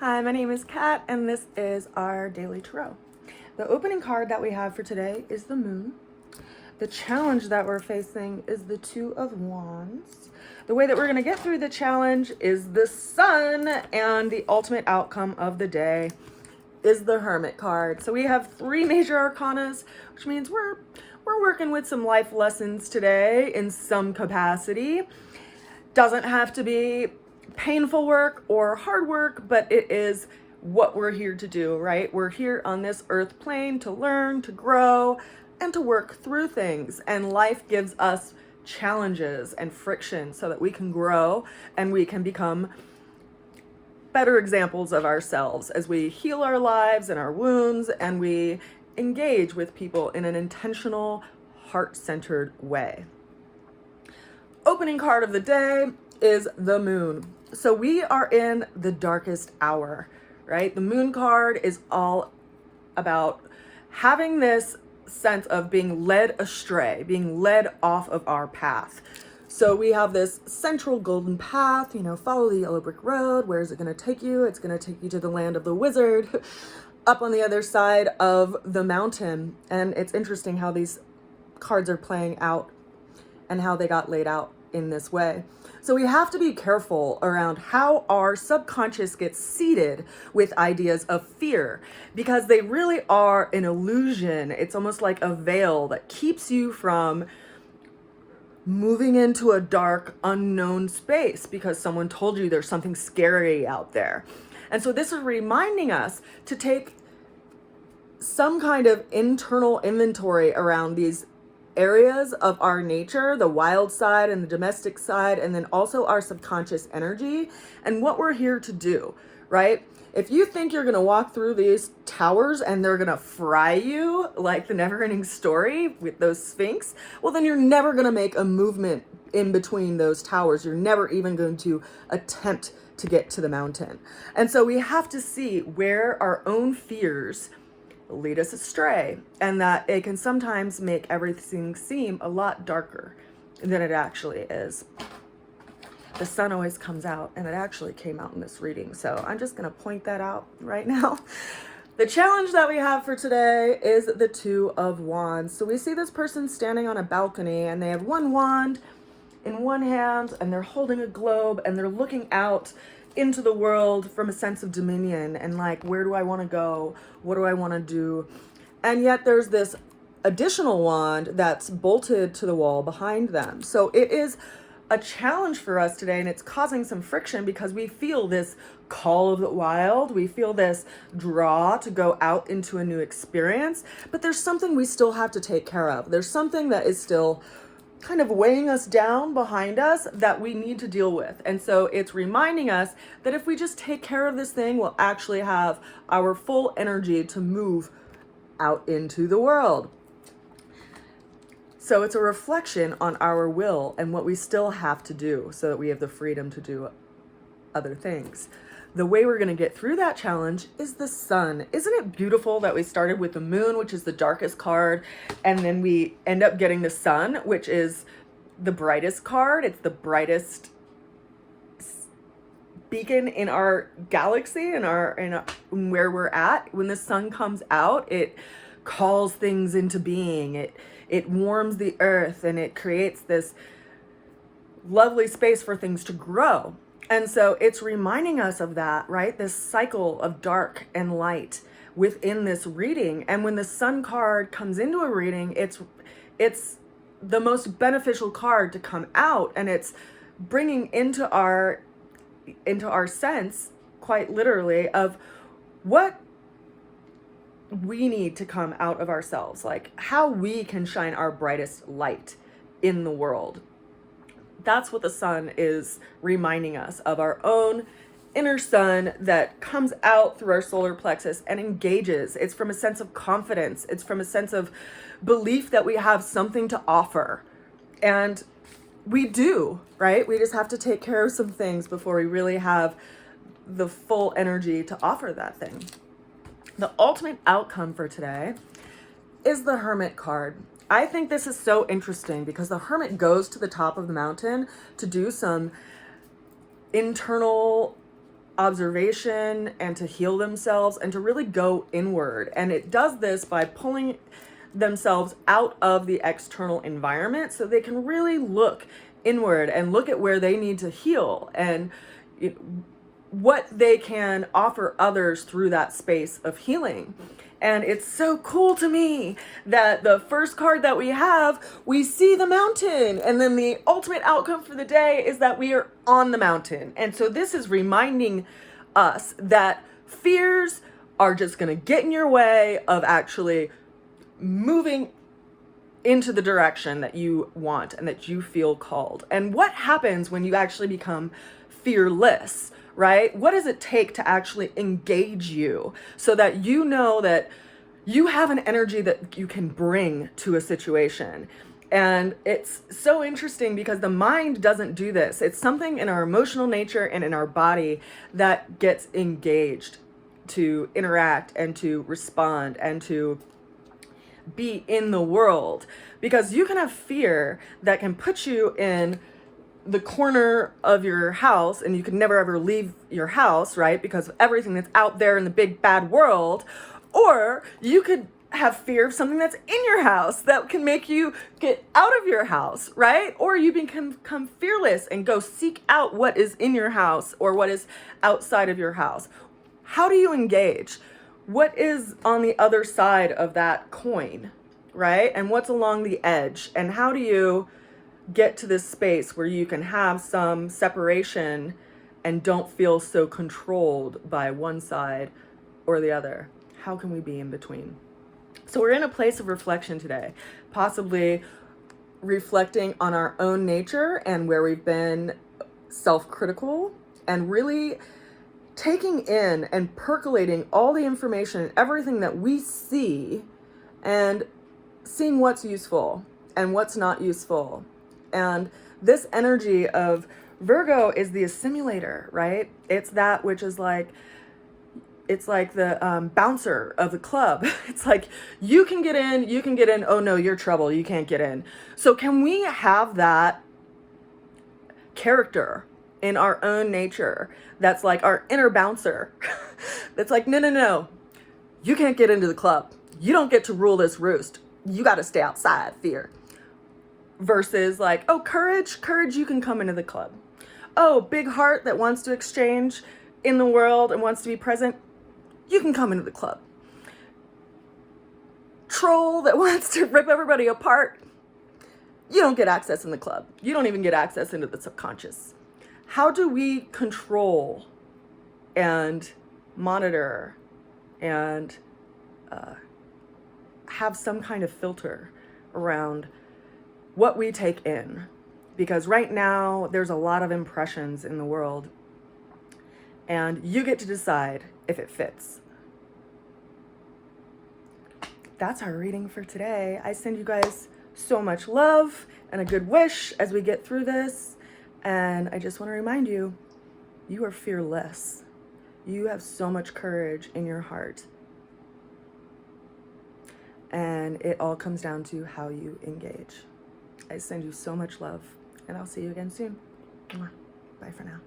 Hi, my name is Kat, and this is our daily tarot. The opening card that we have for today is the Moon. The challenge that we're facing is the Two of Wands. The way that we're going to get through the challenge is the Sun, and the ultimate outcome of the day is the Hermit card. So we have three major arcanas, which means we're working with some life lessons today in some capacity. Doesn't have to be painful work or hard work, but it is what we're here to do, right? We're here on this earth plane to learn, to grow, and to work through things. And life gives us challenges and friction so that we can grow and we can become better examples of ourselves as we heal our lives and our wounds, and we engage with people in an intentional, heart-centered way. Opening card of the day is the Moon. So we are in the darkest hour, right? The Moon card is all about having this sense of being led astray, being led off of our path. So we have this central golden path, follow the yellow brick road. Where is it going to take you? It's going to take you to the land of the wizard, up on the other side of the mountain. And it's interesting how these cards are playing out and how they got laid out in this way. So we have to be careful around how our subconscious gets seeded with ideas of fear, because they really are an illusion. It's almost like a veil that keeps you from moving into a dark, unknown space because someone told you there's something scary out there. And so this is reminding us to take some kind of internal inventory around these areas of our nature, the wild side and the domestic side, and then also our subconscious energy and what we're here to do, right? If you think you're going to walk through these towers and they're going to fry you like the Never-Ending Story with those Sphinx, well, then you're never going to make a movement in between those towers. You're never even going to attempt to get to the mountain. And so we have to see where our own fears lead us astray, and that it can sometimes make everything seem a lot darker than it actually is. The sun always comes out, and it actually came out in this reading, so I'm just going to point that out right now. The challenge that we have for today is the Two of Wands. So we see this person standing on a balcony, and they have one wand in one hand, and they're holding a globe, and they're looking out into the world from a sense of dominion and like, where do I want to go? What do I want to do? And yet there's this additional wand that's bolted to the wall behind them. So it is a challenge for us today, and it's causing some friction because we feel this call of the wild. We feel this draw to go out into a new experience, but there's something we still have to take care of. There's something that is still kind of weighing us down behind us that we need to deal with. And so it's reminding us that if we just take care of this thing, we'll actually have our full energy to move out into the world. So it's a reflection on our will and what we still have to do so that we have the freedom to do other things. The way we're going to get through that challenge is the Sun. Isn't it beautiful that we started with the Moon, which is the darkest card, and then we end up getting the Sun, which is the brightest card. It's the brightest beacon in our galaxy, in where we're at. When the sun comes out, it calls things into being. It warms the earth, and it creates this lovely space for things to grow. And so it's reminding us of that, right? This cycle of dark and light within this reading. And when the Sun card comes into a reading, it's the most beneficial card to come out, and it's bringing into our sense, quite literally, of what we need to come out of ourselves, like how we can shine our brightest light in the world. That's what the Sun is reminding us of, our own inner sun that comes out through our solar plexus and engages. It's from a sense of confidence. It's from a sense of belief that we have something to offer. And we do, right? We just have to take care of some things before we really have the full energy to offer that thing. The ultimate outcome for today is the Hermit card. I think this is so interesting because the Hermit goes to the top of the mountain to do some internal observation and to heal themselves and to really go inward. And it does this by pulling themselves out of the external environment so they can really look inward and look at where they need to heal and what they can offer others through that space of healing. And it's so cool to me that the first card that we have, we see the mountain. And then the ultimate outcome for the day is that we are on the mountain. And so this is reminding us that fears are just going to get in your way of actually moving into the direction that you want and that you feel called. And what happens when you actually become fearless, right? What does it take to actually engage you so that you know that you have an energy that you can bring to a situation? And it's so interesting because the mind doesn't do this. It's something in our emotional nature and in our body that gets engaged to interact and to respond and to be in the world. Because you can have fear that can put you in the corner of your house and you can never ever leave your house, right? Because of everything that's out there in the big bad world. Or you could have fear of something that's in your house that can make you get out of your house, right? Or you become fearless and go seek out what is in your house or what is outside of your house. How do you engage? What is on the other side of that coin, right? And what's along the edge? And how do you get to this space where you can have some separation and don't feel so controlled by one side or the other? How can we be in between? So we're in a place of reflection today, possibly reflecting on our own nature and where we've been self-critical and really taking in and percolating all the information and everything that we see and seeing what's useful and what's not useful. And this energy of Virgo is the assimilator, right? It's that which is like, it's like the bouncer of the club. It's like, you can get in. Oh no, you're trouble. You can't get in. So can we have that character in our own nature that's like our inner bouncer? That's like, no, you can't get into the club. You don't get to rule this roost. You got to stay outside, fear. Versus like, oh, courage, you can come into the club. Oh, big heart that wants to exchange in the world and wants to be present, you can come into the club. Troll that wants to rip everybody apart, you don't get access in the club. You don't even get access into the subconscious. How do we control and monitor and have some kind of filter around what we take in? Because right now there's a lot of impressions in the world and you get to decide if it fits. That's our reading for today. I send you guys so much love and a good wish as we get through this. And I just want to remind you, you are fearless. You have so much courage in your heart. And it all comes down to how you engage. I send you so much love, and I'll see you again soon. Bye for now.